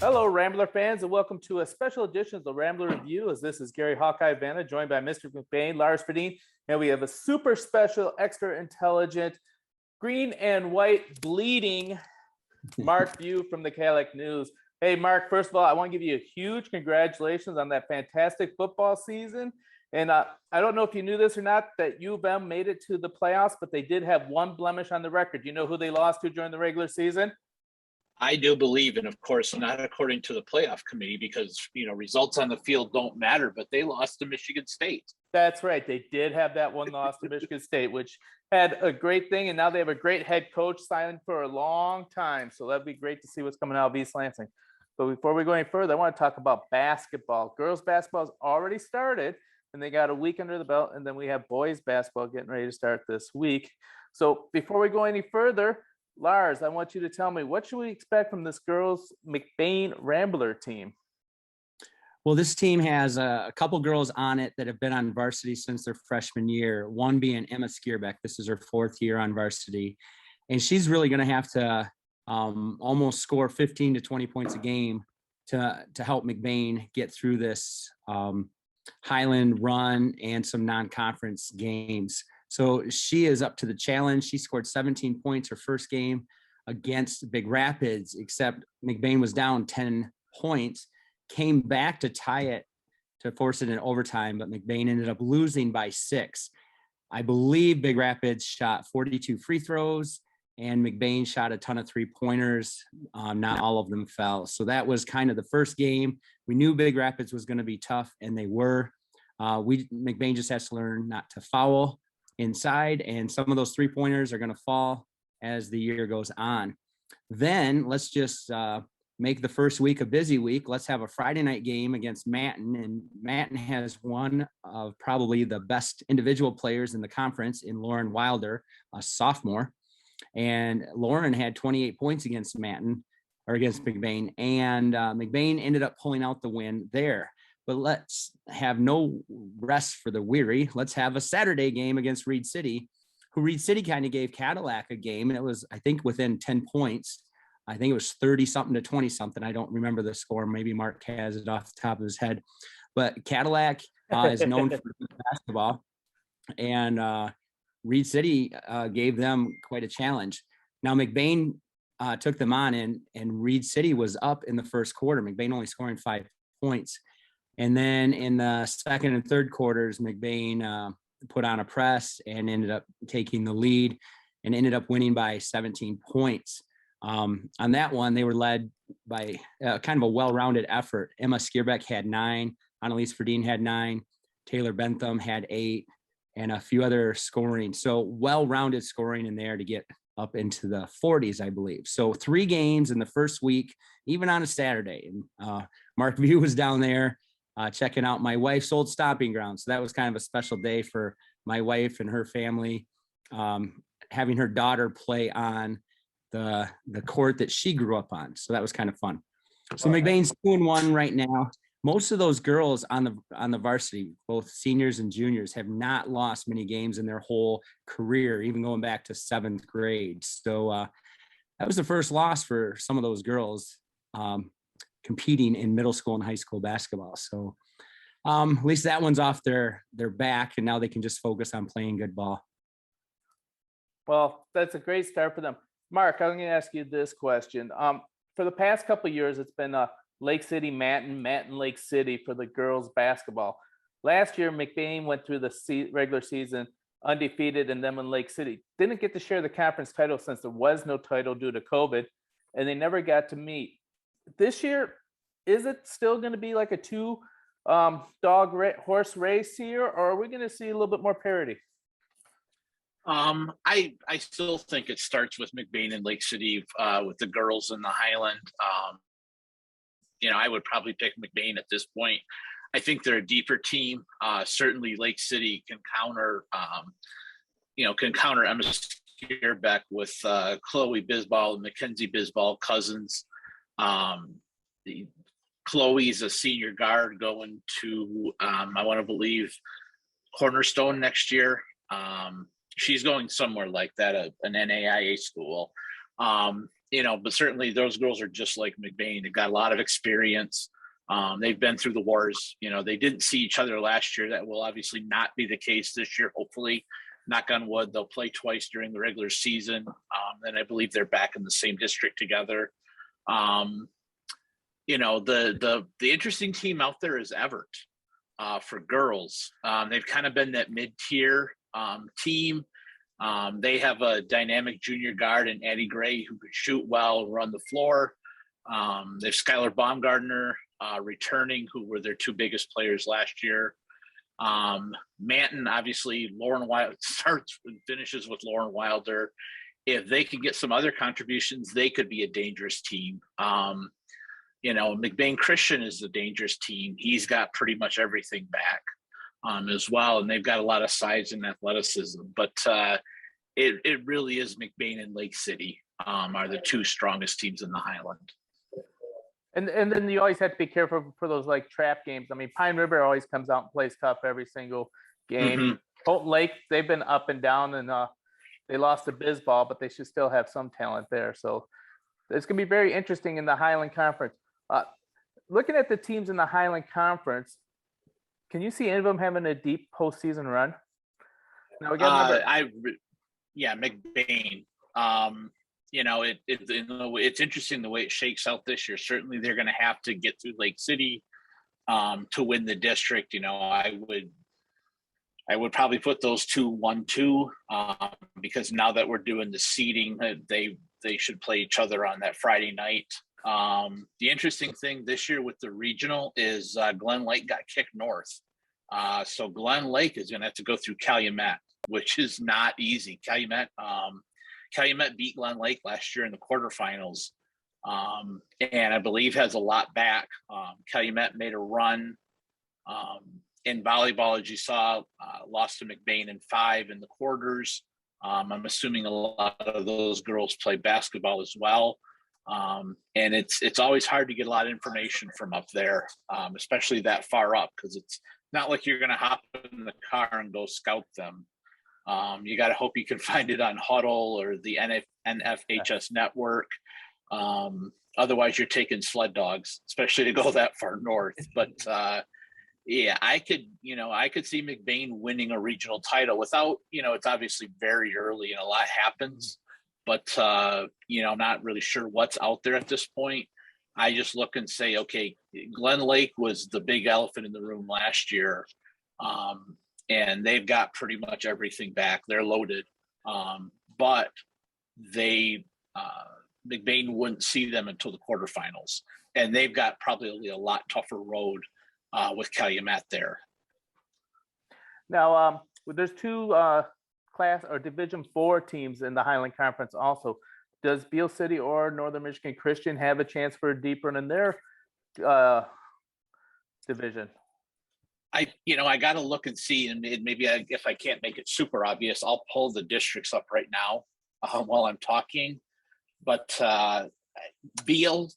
Hello, Rambler fans, and welcome to a special edition of the Rambler Review. As this is Gary Hawkeye Vanna, joined by Mr. McBain, Lars Fredin, and we have a super special, extra intelligent, green and white bleeding Marc View from the Cadillac News. Hey, Marc, first of all, I want to give you a huge congratulations on that fantastic football season. And I don't know if you knew this or not, that U of M made it to the playoffs, but they did have one blemish on the record. Do you know who they lost to during the regular season? I do believe, and of course, not according to the playoff committee, because results on the field don't matter. But they lost to Michigan State. That's right. They did have that one loss to Michigan State, which had a great thing, and now they have a great head coach signed for a long time. So that'd be great to see what's coming out of East Lansing. But before we go any further, I want to talk about basketball. Girls basketball has already started, and they got a week under the belt, and then we have boys basketball getting ready to start this week. So before we go any further, Lars, I want you to tell me, what should we expect from this girls McBain Rambler team? Well, this team has a couple girls on it that have been on varsity since their freshman year, one being Emma Skierbeck. This is her fourth year on varsity, and she's really going to have to almost score 15 to 20 points a game to help McBain get through this Highland run and some non-conference games. So she is up to the challenge. She scored 17 points her first game against Big Rapids, except McBain was down 10 points, came back to tie it, to force it in overtime, but McBain ended up losing by 6. I believe Big Rapids shot 42 free throws, and McBain shot a ton of three-pointers. Not all of them fell. So that was kind of the first game. We knew Big Rapids was going to be tough, and they were. McBain just has to learn not to foul inside, and some of those three-pointers are going to fall as the year goes on. Then let's just make the first week a busy week. Let's have a Friday night game against Manton, and Manton has one of probably the best individual players in the conference in Lauren Wilder, a sophomore. And Lauren had 28 points against Manton, or against McBain, and McBain ended up pulling out the win there. But let's have no rest for the weary. Let's have a Saturday game against Reed City, who Reed City kind of gave Cadillac a game, and it was, I think, within 10 points. I think it was 30-something to 20-something. I don't remember the score. Maybe Mark has it off the top of his head. But Cadillac is known for basketball, and Reed City gave them quite a challenge. Now, McBain took them on, and Reed City was up in the first quarter. McBain only scoring 5 points. And then in the second and third quarters, McBain put on a press and ended up taking the lead and ended up winning by 17 points. On that one, they were led by kind of a well-rounded effort. Emma Skierbeck had 9, Annalise Fredin had 9, Taylor Bentham had 8, and a few other scoring. So well-rounded scoring in there to get up into the 40s, I believe. So 3 games in the first week, even on a Saturday. And Marc View was down there checking out my wife's old stomping ground. So that was kind of a special day for my wife and her family, having her daughter play on the court that she grew up on. So that was kind of fun. So McBain's 2-1 right now. Most of those girls on the varsity, both seniors and juniors, have not lost many games in their whole career, even going back to 7th grade. So that was the first loss for some of those girls competing in middle school and high school basketball. So at least that one's off their back, and now they can just focus on playing good ball. Well, that's a great start for them. Marc, I'm going to ask you this question. For the past couple of years, it's been Lake City, Manton, Lake City for the girls basketball. Last year, McBain went through the regular season undefeated, and then when Lake City didn't get to share the conference title since there was no title due to COVID, and they never got to meet. This year, is it still going to be like a 2 horse race here, or are we going to see a little bit more parity? I still think it starts with McBain and Lake City with the girls in the Highland. I would probably pick McBain at this point. I think they're a deeper team. Certainly Lake City can counter Emma Skierbeck with Chloe Bisbal and Mackenzie Bisbal cousins. Chloe's a senior guard going to, I want to believe, Cornerstone next year. She's going somewhere like that, an NAIA school. But certainly those girls are just like McBain. They've got a lot of experience. They've been through the wars. They didn't see each other last year. That will obviously not be the case this year. Hopefully, knock on wood, they'll play twice during the regular season. And I believe they're back in the same district together. The interesting team out there is Everett for girls. They've kind of been that mid-tier team. They have a dynamic junior guard in Addie Gray who could shoot well, run the floor. They've Skylar Baumgartner returning, who were their two biggest players last year. Manton, obviously, Lauren Wilder starts and finishes with Lauren Wilder. If they could get some other contributions, they could be a dangerous team. McBain Christian is a dangerous team. He's got pretty much everything back as well, and they've got a lot of size and athleticism. But it really is McBain and Lake City are the two strongest teams in the Highland. And then you always have to be careful for those like trap games. I mean, Pine River always comes out and plays tough every single game. Mm-hmm. Colton Lake, they've been up and down, and they lost to Bisball, but they should still have some talent there. So it's going to be very interesting in the Highland Conference. Looking at the teams in the Highland Conference, can you see any of them having a deep postseason run? Now we got McBain. It's interesting the way it shakes out this year. Certainly, they're going to have to get through Lake City to win the district. I would probably put those 2-1-2 because now that we're doing the seeding, they should play each other on that Friday night. The interesting thing this year with the regional is Glen Lake got kicked north. So Glen Lake is going to have to go through Calumet, which is not easy. Calumet beat Glen Lake last year in the quarterfinals, and I believe has a lot back. Calumet made a run in volleyball, as you saw, lost to McBain in 5 in the quarters. I'm assuming a lot of those girls play basketball as well. And it's always hard to get a lot of information from up there, especially that far up, because it's not like you're going to hop in the car and go scout them. You got to hope you can find it on Huddle or the NFHS network. Otherwise, you're taking sled dogs, especially to go that far north. But I could see McBain winning a regional title without, it's obviously very early and a lot happens. But, not really sure what's out there at this point. I just look and say, okay, Glen Lake was the big elephant in the room last year. And they've got pretty much everything back. They're loaded. But McBain wouldn't see them until the quarterfinals. And they've got probably a lot tougher road with Calumet there. Now, there's two Class or Division 4 teams in the Highland Conference also. Does Beale City or Northern Michigan Christian have a chance for a deep run in their division? I got to look and see, and maybe if I can't make it super obvious, I'll pull the districts up right now while I'm talking. But Beale,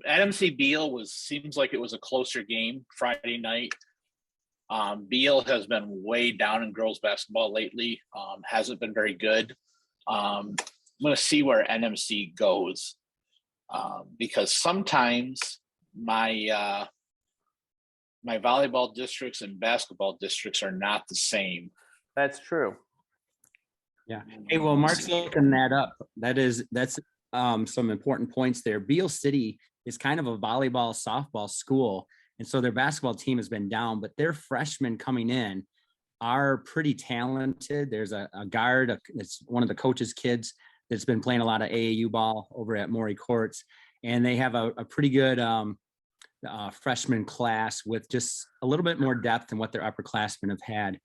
NMC Beale seems like it was a closer game Friday night. Beale has been way down in girls basketball lately. Hasn't been very good. I'm going to see where NMC goes because sometimes my volleyball districts and basketball districts are not the same. That's true. Yeah. Hey, well, Mark's looking that up. That's some important points there. Beale City is kind of a volleyball softball school. And so their basketball team has been down, but their freshmen coming in are pretty talented. There's a guard, it's one of the coach's kids that's been playing a lot of AAU ball over at Maury Courts. And they have a pretty good freshman class with just a little bit more depth than what their upperclassmen have had.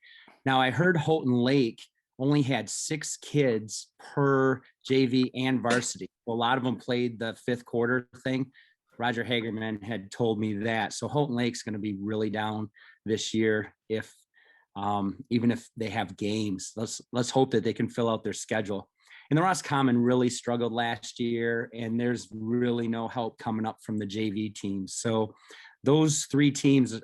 Now, I heard Houghton Lake only had 6 kids per JV and varsity. Well, a lot of them played the 5th quarter thing. Roger Hagerman had told me that. So Houghton Lake's going to be really down this year if even if they have games. Let's hope that they can fill out their schedule. And the Roscommon really struggled last year, and there's really no help coming up from the JV teams. So those 3 teams,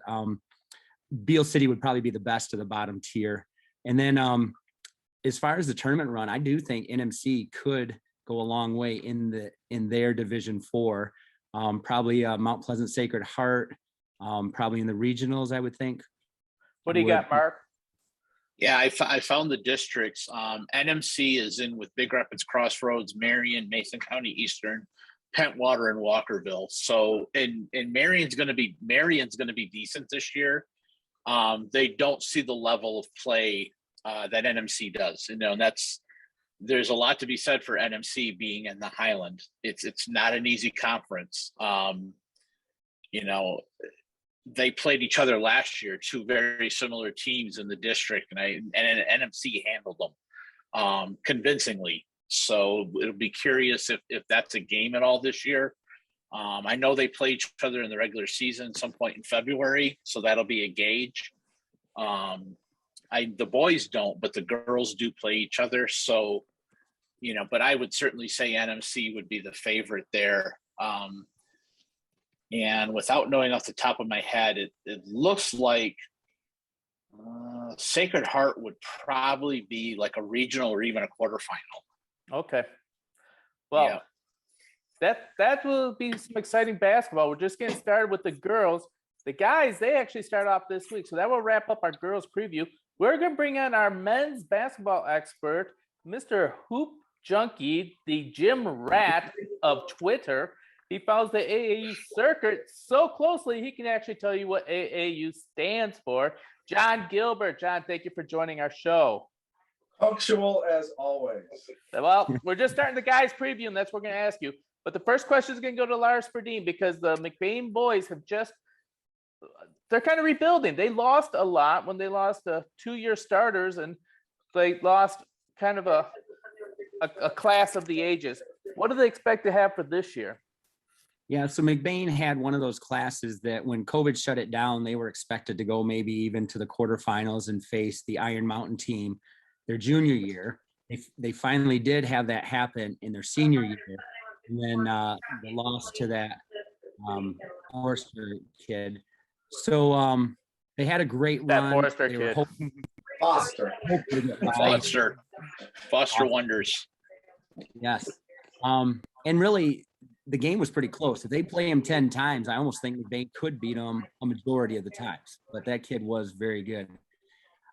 Beale City would probably be the best of the bottom tier. And then as far as the tournament run, I do think NMC could go a long way in their Division 4. Probably Mount Pleasant Sacred Heart, probably in the regionals, I would think. What do you got, Mark? Yeah, I found the districts. NMC is in with Big Rapids, Crossroads, Marion, Mason County Eastern, Pentwater, and Walkerville. So, and Marion's going to be decent this year. They don't see the level of play that NMC does, and there's a lot to be said for NMC being in the Highland. It's not an easy conference. They played each other last year, two very similar teams in the district, and NMC handled them convincingly. So it'll be curious if that's a game at all this year. I know they play each other in the regular season some point in February, so that'll be a gauge. The boys don't, but the girls do play each other. So, but I would certainly say NMC would be the favorite there. And without knowing off the top of my head, it looks like Sacred Heart would probably be like a regional or even a quarterfinal. Okay. Well, that will be some exciting basketball. We're just getting started with the girls. The guys, they actually start off this week. So that will wrap up our girls preview. We're going to bring on our men's basketball expert, Mr. Hoop Junkie, the gym rat of Twitter. He follows the AAU circuit so closely, he can actually tell you what AAU stands for. Jon Gilbert. Jon, thank you for joining our show. Punctual as always. Well, we're just starting the guys preview, and that's what we're going to ask you. But the first question is going to go to Lars Fredin because the McBain boys they're kind of rebuilding. They lost a lot when they lost 2-year starters, and they lost kind of a class of the ages. What do they expect to have for this year? Yeah, so McBain had one of those classes that when COVID shut it down, they were expected to go maybe even to the quarterfinals and face the Iron Mountain team their junior year. They finally did have that happen in their senior year. And then they lost to that Forrester kid. So they had a great run. That Forrester they were kid. Foster wonders. Yes. And really, the game was pretty close. If they play him 10 times, I almost think McBain could beat him a majority of the times. But that kid was very good.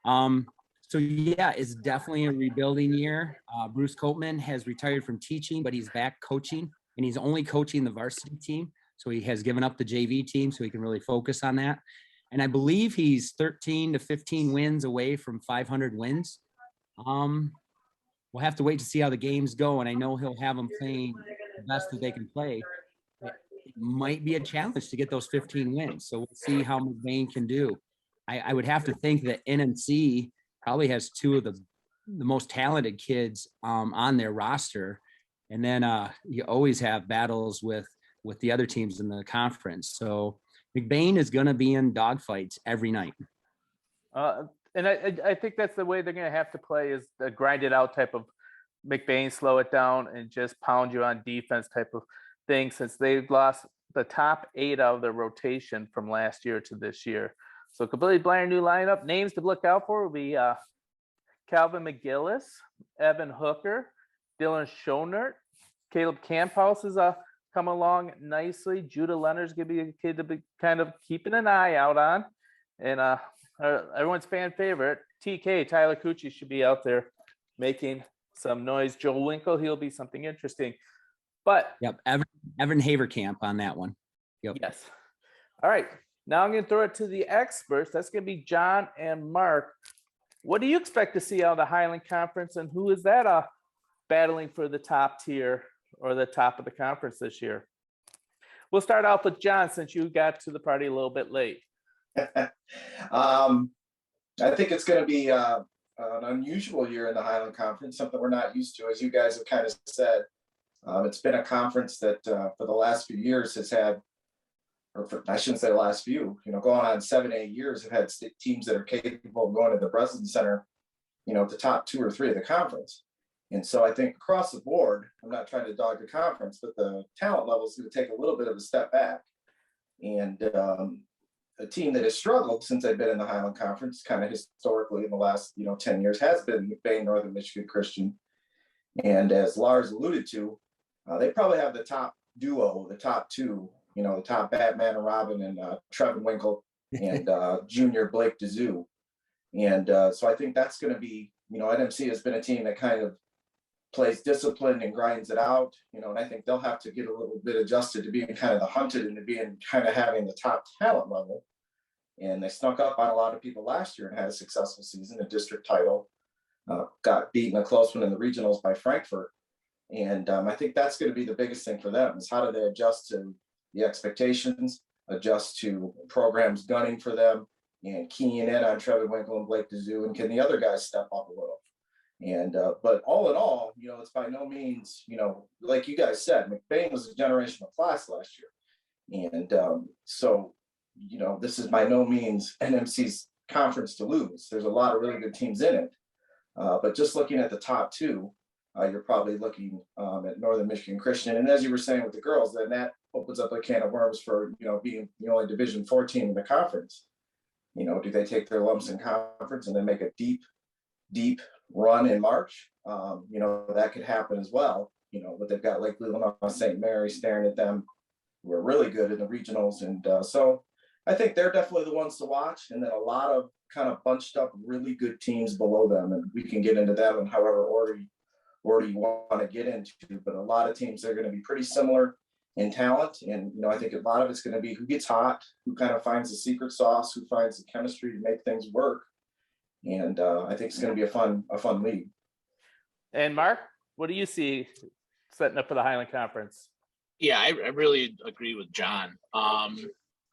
So, yeah, it's definitely a rebuilding year. Bruce Copeman has retired from teaching, but he's back coaching, and he's only coaching the varsity team. So he has given up the JV team so he can really focus on that. And I believe he's 13 to 15 wins away from 500 wins. We'll have to wait to see how the games go, and I know he'll have them playing the best that they can play. It might be a challenge to get those 15 wins, so we'll see how McBain can do. I would have to think that NMC probably has two of the most talented kids on their roster, and then you always have battles with the other teams in the conference. So McBain is going to be in dogfights every night. And I think that's the way they're going to have to play, is the grind it out type of McBain, slow it down and just pound you on defense type of thing, since they've lost the top 8 out of their rotation from last year to this year. So completely brand new lineup. Names to look out for will be Calvin McGillis, Evan Hooker, Dylan Schonert, Caleb Camphouse has come along nicely. Judah Leonard's going to be a kid to be kind of keeping an eye out on. And everyone's fan favorite, TK, Tyler Cucci, should be out there making some noise. Joel Winkle, he'll be something interesting. But yep, Evan Haverkamp on that one. Yep. Yes. All right. Now I'm going to throw it to the experts. That's going to be Jon and Mark. What do you expect to see out of the Highland Conference, and who is that battling for the top tier or the top of the conference this year? We'll start off with Jon, since you got to the party a little bit late. I think it's going to be an unusual year in the Highland Conference, something we're not used to, as you guys have kind of said. It's been a conference that for the last few years has had, I shouldn't say the last few, going on 7-8 years, have had teams that are capable of going to the Breslin Center, the top 2 or 3 of the conference. And so I think across the board, I'm not trying to dog the conference, but the talent level is going to take a little bit of a step back. And a team that has struggled since they've been in the Highland Conference, kind of historically in the last 10 years, has been McBain Northern Michigan Christian. And as Lars alluded to, they probably have the top duo, the top two, the top Batman and Robin, and Trevin Winkle and junior Blake DeZoo. And so I think that's going to be, NMC has been a team that kind of plays discipline and grinds it out, and I think they'll have to get a little bit adjusted to being kind of the hunted and to being kind of having the top talent level. And they snuck up on a lot of people last year and had a successful season, a district title, got beaten a close one in the regionals by Frankfurt. And I think that's going to be the biggest thing for them is how do they adjust to the expectations, adjust to programs gunning for them, and keying in on Trevin Winkle and Blake DeZoo, and can the other guys step up a little? And but all in all, it's by no means, like you guys said, McBain was a generational class last year, and so this is by no means NMC's conference to lose. There's a lot of really good teams in it, but just looking at the top two, you're probably looking at Northern Michigan Christian, and as you were saying with the girls, then that opens up a can of worms for being the only Division IV team in the conference. Do they take their lumps in conference and then make a deep run in March? That could happen as well. But they've got Lake Leelanau, St. Mary staring at them. We're really good in the regionals, and so I think they're definitely the ones to watch. And then a lot of kind of bunched up really good teams below them, and we can get into them in however order you want to get into. But a lot of teams are going to be pretty similar in talent, and I think a lot of it's going to be who gets hot, who kind of finds the secret sauce, who finds the chemistry to make things work. And I think it's going to be a fun league. And Mark, what do you see setting up for the Highland Conference? Yeah, I really agree with John.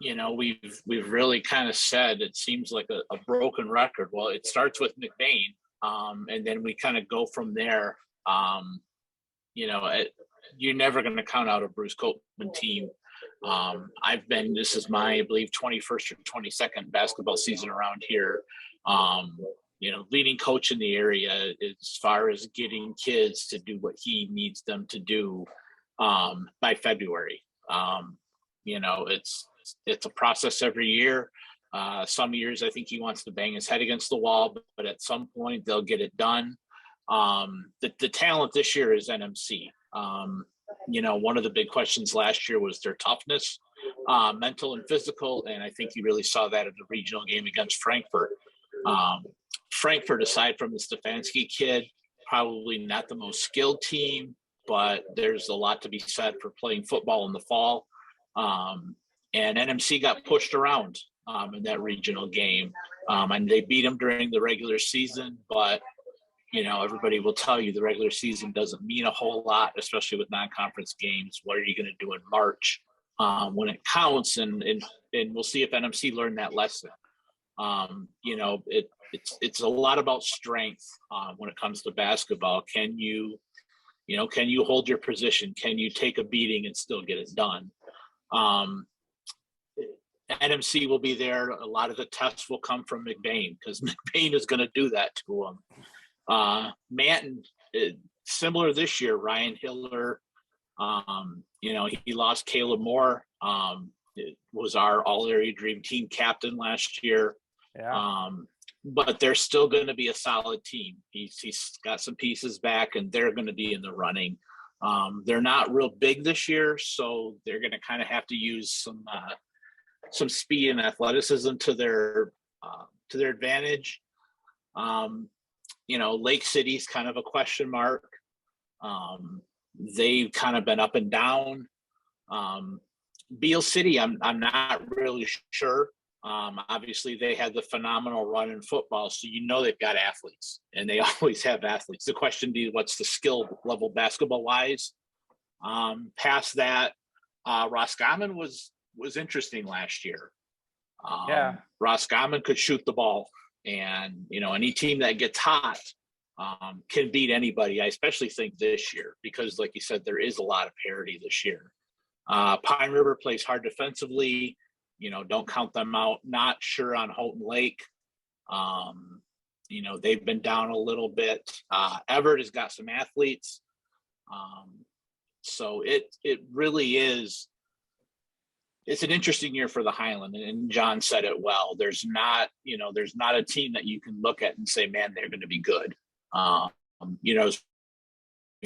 We've really kind of said it seems like a broken record. Well, it starts with McBain, and then we kind of go from there. You're never going to count out a Bruce Copeman team. This is my, I believe, 21st or 22nd basketball season around here. Leading coach in the area as far as getting kids to do what he needs them to do by February. It's a process every year. Some years I think he wants to bang his head against the wall, but at some point they'll get it done. The talent this year is NMC. One of the big questions last year was their toughness, mental and physical, and I think you really saw that in the regional game against Frankfurt. Frankfurt, aside from the Stefanski kid, probably not the most skilled team, but there's a lot to be said for playing football in the fall. And NMC got pushed around in that regional game, and they beat them during the regular season, but everybody will tell you the regular season doesn't mean a whole lot, especially with non-conference games. What are you going to do in March when it counts? And we'll see if NMC learned that lesson. It's a lot about strength when it comes to basketball. Can you hold your position? Can you take a beating and still get it done? NMC will be there. A lot of the tests will come from McBain because McBain is going to do that to them. Manton, similar this year, Ryan Hiller, he lost Caleb Moore, was our all-area dream team captain last year. Yeah. But they're still going to be a solid team. He's got some pieces back and they're going to be in the running. They're not real big this year, so they're going to kind of have to use some speed and athleticism to their advantage. Lake City's kind of a question mark. They've kind of been up and down. Beale City, I'm not really sure. Obviously, they had the phenomenal run in football, so they've got athletes, and they always have athletes. The question is, what's the skill level basketball-wise? Past that, Roscommon was interesting last year. Roscommon could shoot the ball. And, any team that gets hot can beat anybody. I especially think this year because, like you said, there is a lot of parity this year. Pine River plays hard defensively. Don't count them out. Not sure on Houghton Lake. They've been down a little bit. Everett has got some athletes. So it really is. It's an interesting year for the Highland, and John said it well. There's not a team that you can look at and say, man, they're going to be good. As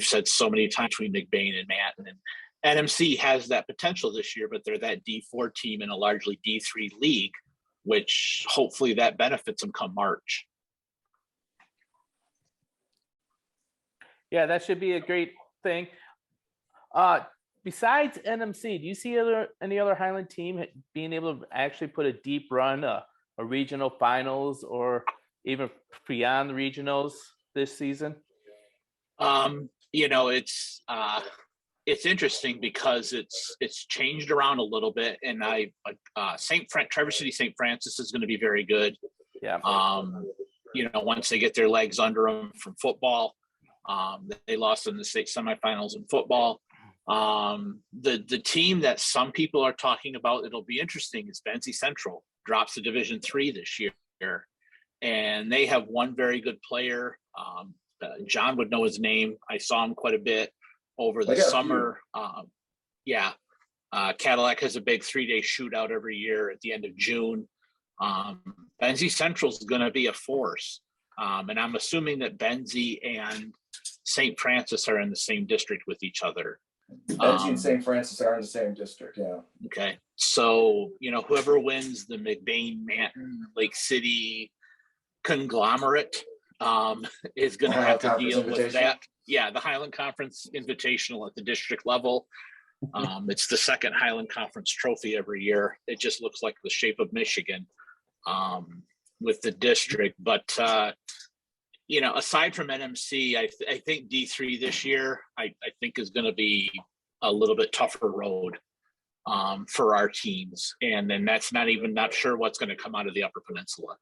said so many times between McBain and Matt, and NMC has that potential this year, but they're that D4 team in a largely D3 league, which hopefully that benefits them come March. Yeah, that should be a great thing. Besides NMC, do you see any other Highland team being able to actually put a deep run, a regional finals, or even beyond the regionals this season? You know, it's interesting because it's changed around a little bit, and Traverse City St. Francis is going to be very good. Yeah. You know, once they get their legs under them from football, they lost in the state semifinals in football. The team that some people are talking about, it'll be interesting, is Benzie Central drops to Division III this year, and they have one very good player. John would know his name. I saw him quite a bit over the summer. Cadillac has a big 3-day shootout every year at the end of June. Benzie Central is going to be a force, and I'm assuming that Benzie and St. Francis are in the same district with each other. Benzie and St. Francis are in the same district, yeah. Okay, so you know, whoever wins the McBain, Manton, Lake City conglomerate is going to have to deal with that. Yeah, the Highland Conference Invitational at the district level. It's the second Highland Conference trophy every year. It just looks like the shape of Michigan with the district. But you know, aside from NMC, I think D3 this year, I think is going to be a little bit tougher road for our teams. And then that's not sure what's going to come out of the Upper Peninsula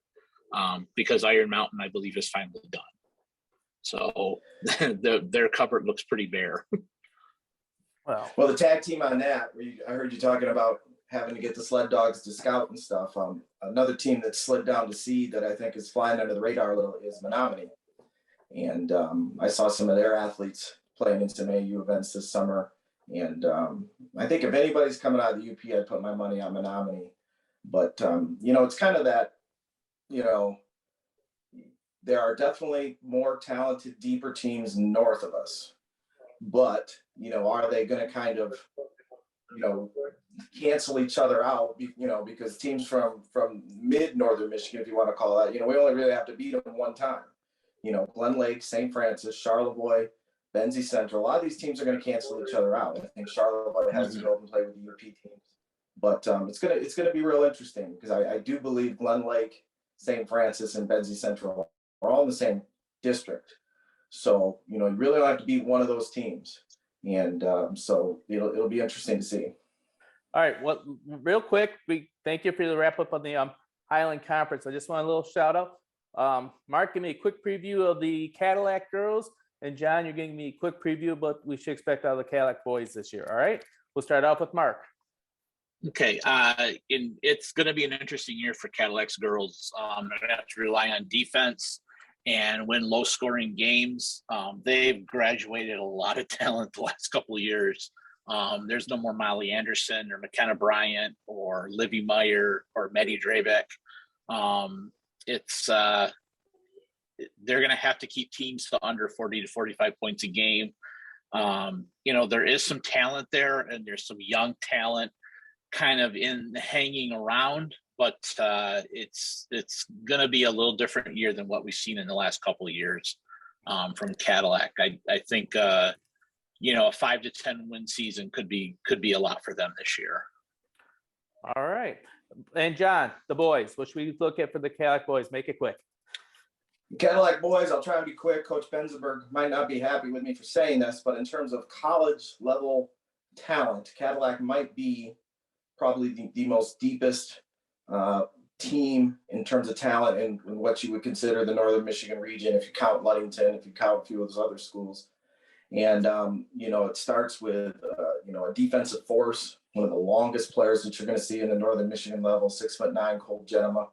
because Iron Mountain, I believe, is finally done. So their cupboard looks pretty bare. Well, the tag team on that, I heard you talking about having to get the sled dogs to scout and stuff. Another team that slid down to seed that I think is flying under the radar a little is Menominee. And I saw some of their athletes playing in some AU events this summer. And I think if anybody's coming out of the UP, I'd put my money on Menominee. But, you know, it's kind of that, you know, there are definitely more talented, deeper teams north of us. But, you know, are they going to kind of, you know, cancel each other out, you know, because teams from mid-northern Michigan, if you want to call that, you know, we only really have to beat them one time. You know, Glen Lake, St. Francis, Charlevoix, Benzie Central, a lot of these teams are going to cancel each other out. I think Charlevoix has to go and play with the UP teams. But it's gonna be real interesting because I do believe Glen Lake, St. Francis, and Benzie Central are all in the same district. So, you know, you really don't have to beat one of those teams. And so it'll be interesting to see. All right. Well, real quick, we thank you for the wrap up on the Highland Conference. I just want a little shout out. Mark, give me a quick preview of the Cadillac girls. And John, you're giving me a quick preview of what we should expect out of the Cadillac boys this year. All right. We'll start off with Mark. Okay. It's going to be an interesting year for Cadillac's girls. They're going to have to rely on defense and win low scoring games. They've graduated a lot of talent the last couple of years. There's no more Molly Anderson or McKenna Bryant or Livy Meyer or Maddie Drabeck. They're going to have to keep teams to under 40 to 45 points a game. You know, there is some talent there and there's some young talent kind of hanging around, but it's going to be a little different year than what we've seen in the last couple of years from Cadillac. I think, you know, a 5 to 10 win season could be a lot for them this year. All right. And John, the boys, what should we look at for the Cadillac boys? Make it quick. Cadillac boys, I'll try and be quick. Coach Benzenberg might not be happy with me for saying this, but in terms of college level talent, Cadillac might be probably the most deepest team in terms of talent in what you would consider the Northern Michigan region, if you count Ludington, if you count a few of those other schools. And, you know, it starts with, you know, a defensive force, one of the longest players that you're going to see in the Northern Michigan level, 6'9", Cole Genema.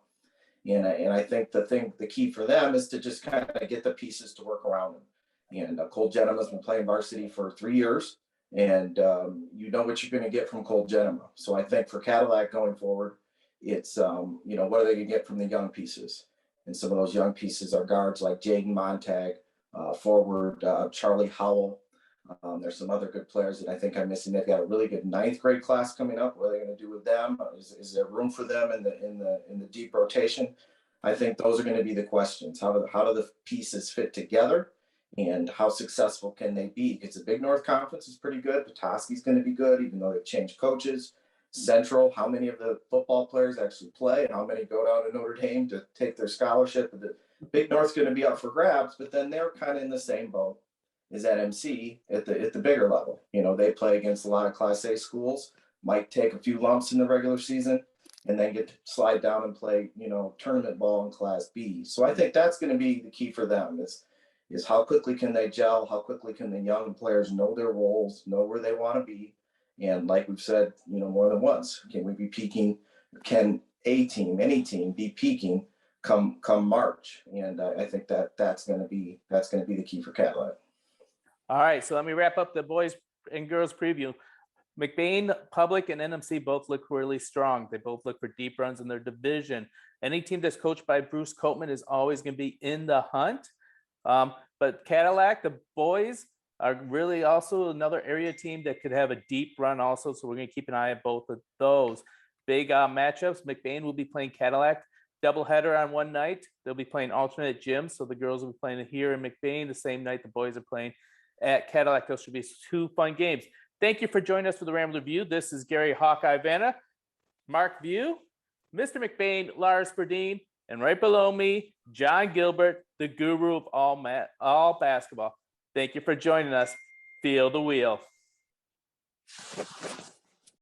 And I think the key for them is to just kind of get the pieces to work around them. And Cole Genema's been playing varsity for 3 years, and you know what you're going to get from Cole Genema. So I think for Cadillac going forward, it's, you know, what are they going to get from the young pieces? And some of those young pieces are guards like Jaden Montag, forward Charlie Howell, There's some other good players that I think I'm missing. They've got a really good 9th grade class coming up. What are they going to do with them? Is there room for them in the deep rotation? I think those are going to be the questions. How do the pieces fit together, and how successful can they be? Because the Big North Conference is pretty good. Petoskey's going to be good, even though they've changed coaches. Central, how many of the football players actually play? How many go down to Notre Dame to take their scholarship? The Big North's going to be up for grabs, but then they're kind of in the same boat as at MC at the bigger level. You know, they play against a lot of Class A schools, might take a few lumps in the regular season, and then get to slide down and play, you know, tournament ball in Class B. So I think that's going to be the key for them is how quickly can they gel? How quickly can the young players know their roles, know where they want to be? And like we've said, you know, more than once, can we be peaking? Can a team, any team, be peaking come March? And I think that's going to be the key for Cadillac. All right, so let me wrap up the boys and girls preview. McBain, Public, and NMC both look really strong. They both look for deep runs in their division. Any team that's coached by Bruce Copeman is always going to be in the hunt. But Cadillac, the boys, are really also another area team that could have a deep run also. So we're going to keep an eye on both of those. Big matchups. McBain will be playing Cadillac. Doubleheader on one night. They'll be playing alternate gyms. So the girls will be playing here in McBain the same night the boys are playing at Cadillac. Those should be 2 fun games. Thank you for joining us for the Rambler View. This is Gary Hawkeye Vanna, Marc View, Mr. McBain, Lars Fredin, and right below me, Jon Gilbert, the guru of all basketball. Thank you for joining us. Feel the wheel.